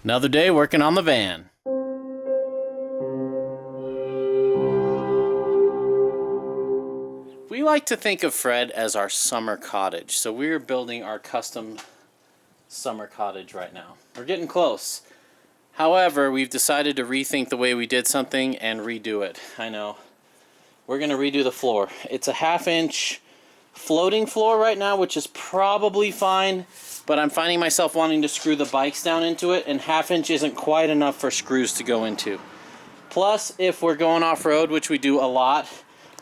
Another day working on the van. We like to think of Fred as our summer cottage, so we're building our custom summer cottage right now. We're getting close. However, we've decided to rethink the way we did something and redo it. I know. We're going to redo the floor. It's a 1/2 inch floating floor right now, which is probably fine, but I'm finding myself wanting to screw the bikes down into it, and 1/2 inch isn't quite enough for screws to go into. Plus, if we're going off-road, which we do a lot,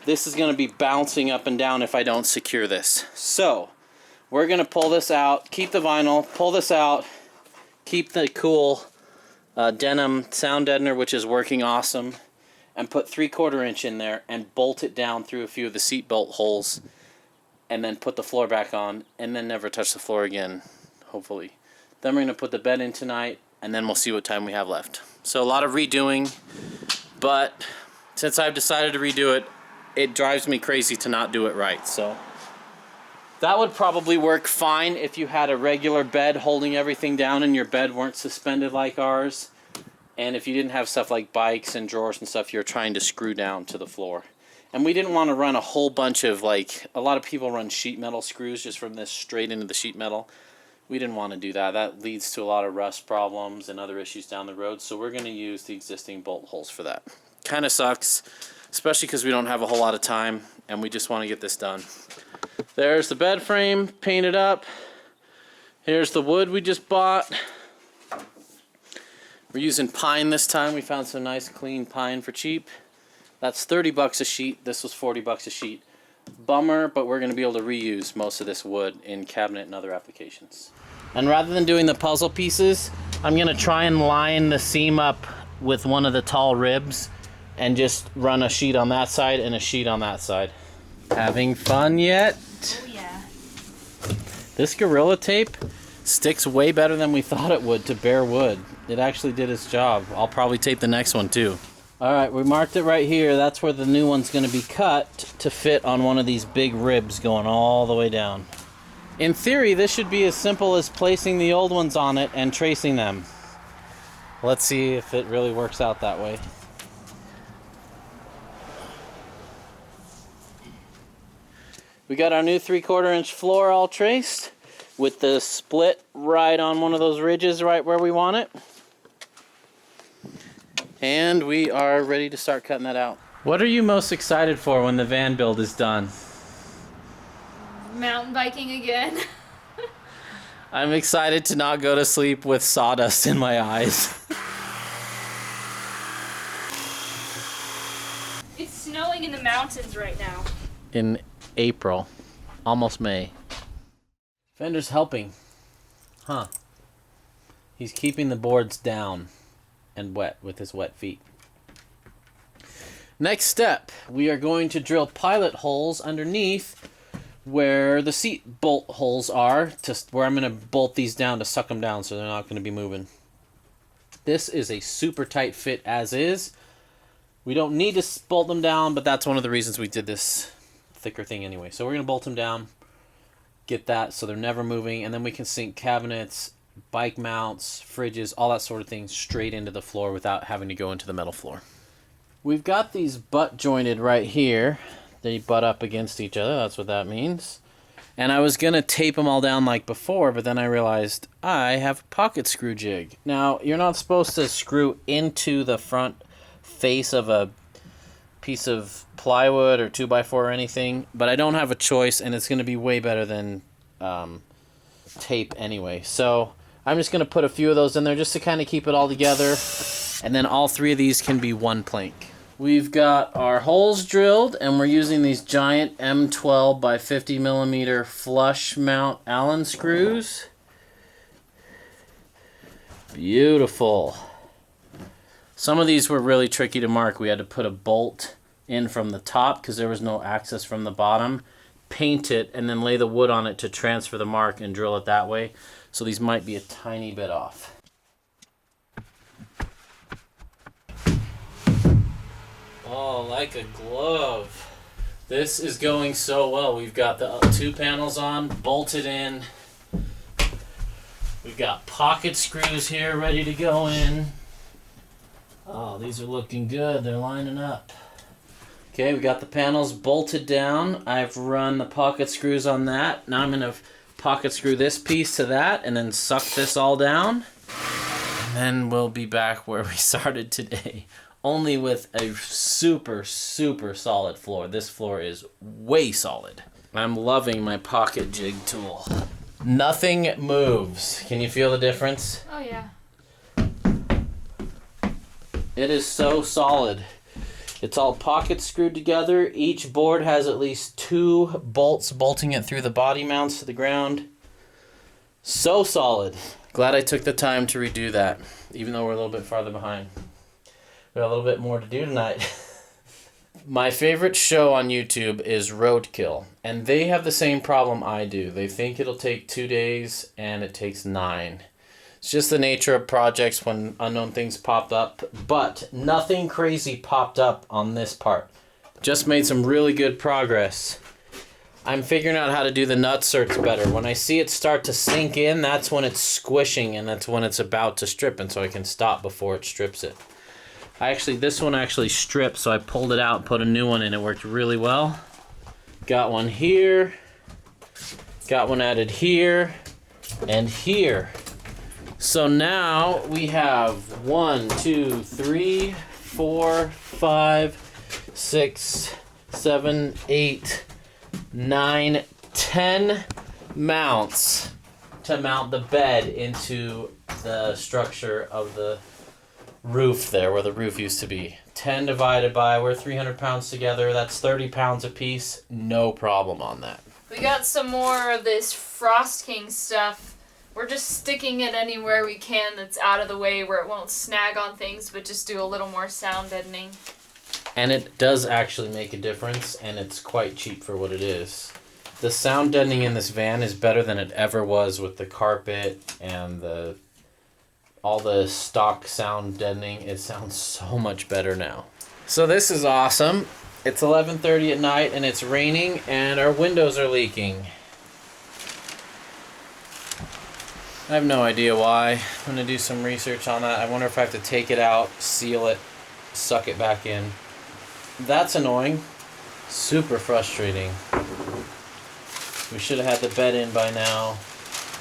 this is going to be bouncing up and down if I don't secure this. So, we're going to pull this out, keep the vinyl, pull this out, keep the cool denim sound deadener, which is working awesome, and put 3/4 inch in there and bolt it down through a few of the seat bolt holes, and then put the floor back on, and then never touch the floor again, hopefully. Then we're going to put the bed in tonight, and then we'll see what time we have left. So a lot of redoing, but since I've decided to redo it, it drives me crazy to not do it right. So that would probably work fine if you had a regular bed holding everything down and your bed weren't suspended like ours, and if you didn't have stuff like bikes and drawers and stuff you're trying to screw down to the floor. And we didn't want to run a whole bunch of, like, a lot of people run sheet metal screws just from this straight into the sheet metal. We didn't want to do that. That leads to a lot of rust problems and other issues down the road, so we're going to use the existing bolt holes for that. Kind of sucks, especially because we don't have a whole lot of time and we just want to get this done. There's the bed frame painted up. Here's the wood we just bought. We're using pine this time. We found some nice clean pine for cheap. That's 30 bucks a sheet. This was 40 bucks a sheet. Bummer, but we're going to be able to reuse most of this wood in cabinet and other applications. And rather than doing the puzzle pieces, I'm going to try and line the seam up with one of the tall ribs and just run a sheet on that side and a sheet on that side. Having fun yet? Oh yeah. This Gorilla Tape sticks way better than we thought it would to bare wood. It actually did its job. I'll probably tape the next one too. Alright, we marked it right here. That's where the new one's going to be cut to fit on one of these big ribs going all the way down. In theory, this should be as simple as placing the old ones on it and tracing them. Let's see if it really works out that way. We got our new 3/4 inch floor all traced with the split right on one of those ridges right where we want it. And we are ready to start cutting that out. What are you most excited for when the van build is done? Mountain biking again. I'm excited to not go to sleep with sawdust in my eyes. It's snowing in the mountains right now. In April, almost May. Fender's helping. Huh. He's keeping the boards down and wet with his wet feet. Next step, we are going to drill pilot holes underneath where the seat bolt holes are, where I'm going to bolt these down to suck them down so they're not going to be moving. This is a super tight fit as is. We don't need to bolt them down, but that's one of the reasons we did this thicker thing anyway. So we're going to bolt them down, get that so they're never moving, and then we can sink cabinets, bike mounts, fridges, all that sort of thing straight into the floor without having to go into the metal floor. We've got these butt jointed right here. They butt up against each other, that's what that means. And I was going to tape them all down like before, but then I realized I have a pocket screw jig. Now, you're not supposed to screw into the front face of a piece of plywood or 2x4 or anything, but I don't have a choice, and it's going to be way better than tape anyway. So I'm just going to put a few of those in there just to kind of keep it all together, and then all three of these can be one plank. We've got our holes drilled, and we're using these giant M12 by 50 millimeter flush mount Allen screws. Beautiful. Some of these were really tricky to mark. We had to put a bolt in from the top because there was no access from the bottom, paint it, and then lay the wood on it to transfer the mark and drill it that way. So these might be a tiny bit off. Oh, like a glove. This is going so well. We've got the two panels on, bolted in. We We got pocket screws here ready to go in. Oh, these are looking good. They're lining up. Okay, we got the panels bolted down. I've run the pocket screws on that. Now I'm going to pocket screw this piece to that and then suck this all down. And then we'll be back where we started today. Only with a super, super solid floor. This floor is way solid. I'm loving my pocket jig tool. Nothing moves. Can you feel the difference? Oh yeah. It is so solid. It's all pocket screwed together. Each board has at least 2 bolts bolting it through the body mounts to the ground. So solid. Glad I took the time to redo that, even though we're a little bit farther behind. We got a little bit more to do tonight. My favorite show on YouTube is Roadkill, and they have the same problem I do. They think it'll take 2 days, and it takes 9. It's just the nature of projects when unknown things popped up, but nothing crazy popped up on this part. Just made some really good progress. I'm figuring out how to do the nut certs better. When I see it start to sink in, that's when it's squishing, and that's when it's about to strip, and so I can stop before it strips it. This one actually stripped, so I pulled it out and put a new one in. It worked really well. Got one here. Got one added here. And here. So now we have 1, 2, 3, 4, 5, 6, 7, 8, 9, 10 mounts to mount the bed into the structure of the roof there where the roof used to be. 10 divided by, we're 300 pounds together, that's 30 pounds a piece, no problem on that. We got some more of this Frost King stuff. We're just sticking it anywhere we can that's out of the way where it won't snag on things, but just do a little more sound deadening. And it does actually make a difference, and it's quite cheap for what it is. The sound deadening in this van is better than it ever was with the carpet and all the stock sound deadening. It sounds so much better now. So this is awesome. It's 11:30 at night and it's raining and our windows are leaking. I have no idea why. I'm gonna do some research on that. I wonder if I have to take it out, seal it, suck it back in. That's annoying. Super frustrating. We should have had the bed in by now.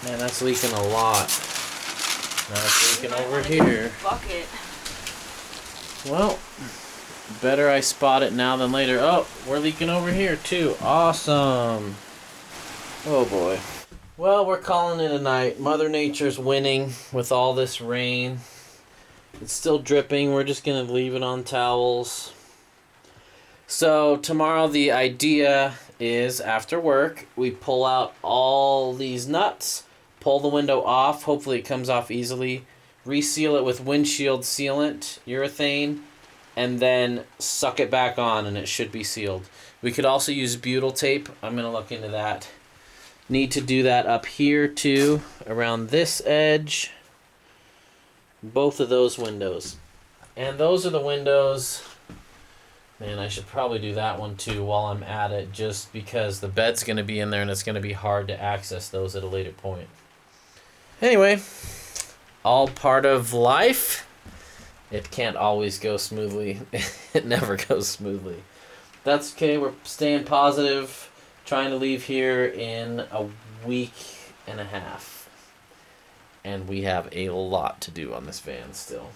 Man, that's leaking a lot. Now it's leaking over here. Bucket. Well, better I spot it now than later. Oh, we're leaking over here too. Awesome. Oh boy. Well, we're calling it a night. Mother Nature's winning with all this rain. It's still dripping. We're just going to leave it on towels. So tomorrow the idea is after work, we pull out all these nuts, pull the window off. Hopefully it comes off easily. Reseal it with windshield sealant, urethane, and then suck it back on and it should be sealed. We could also use butyl tape. I'm going to look into that. Need to do that up here too, around this edge. Both of those windows. And those are the windows. Man, I should probably do that one too while I'm at it, just because the bed's going to be in there and it's going to be hard to access those at a later point. Anyway, all part of life. It can't always go smoothly. It never goes smoothly. That's okay. We're staying positive. Trying to leave here in a week and a half. And we have a lot to do on this van still.